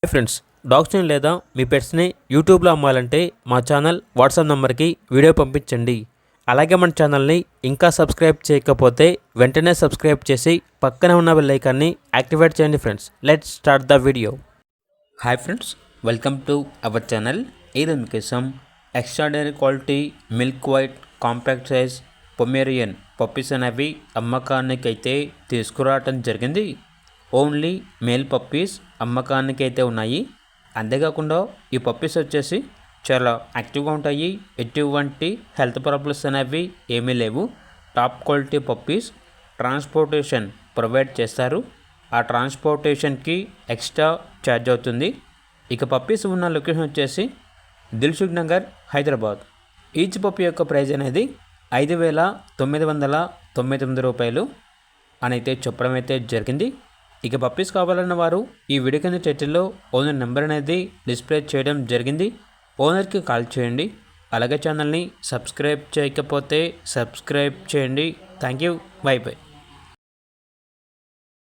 Hi friends, డాగ్స్ని లేదా మీ పెట్స్ని యూట్యూబ్లో అమ్మాలంటే మా ఛానల్ వాట్సాప్ నెంబర్కి వీడియో పంపించండి. అలాగే మన ఛానల్ని ఇంకా సబ్స్క్రైబ్ చేయకపోతే వెంటనే సబ్స్క్రైబ్ చేసి పక్కనే ఉన్న బెల్ ఐకాన్ని యాక్టివేట్ చేయండి. Friends, let's start the video. Hi friends, welcome to our channel. ఈరోజు మీకోసం extraordinary quality milk white compact size Pomeranian puppies అనేవి అమ్మకానికి అయితే తీసుకురావటం జరిగింది. ఓన్లీ మేల్ పప్పీస్ అమ్మకానికి అయితే ఉన్నాయి. అంతేకాకుండా ఈ పప్పీస్ వచ్చేసి చాలా యాక్టివ్గా ఉంటాయి. ఎటువంటి హెల్త్ ప్రాబ్లమ్స్ అనేవి ఏమీ లేవు. Top quality puppies. Transportation provide చేస్తారు. ఆ ట్రాన్స్పోర్టేషన్కి ఎక్స్ట్రా ఛార్జ్ అవుతుంది. ఇక పప్పీస్ ఉన్న లొకేషన్ వచ్చేసి దిల్సుఖ్ నగర్, హైదరాబాద్. ఈచ్ పప్పీ యొక్క ప్రైస్ అనేది 5,999 రూపాయలు అని అయితే చెప్పడం అయితే జరిగింది. ఇక పప్పీస్ కావాలన్న వారు ఈ వీడియో కింద టైటిల్లో ఓనర్ నెంబర్ అనేది డిస్ప్లే చేయడం జరిగింది. ఓనర్కి కాల్ చేయండి. అలాగే ఛానల్ని సబ్స్క్రైబ్ చేయకపోతే సబ్స్క్రైబ్ చేయండి. Thank you. By by.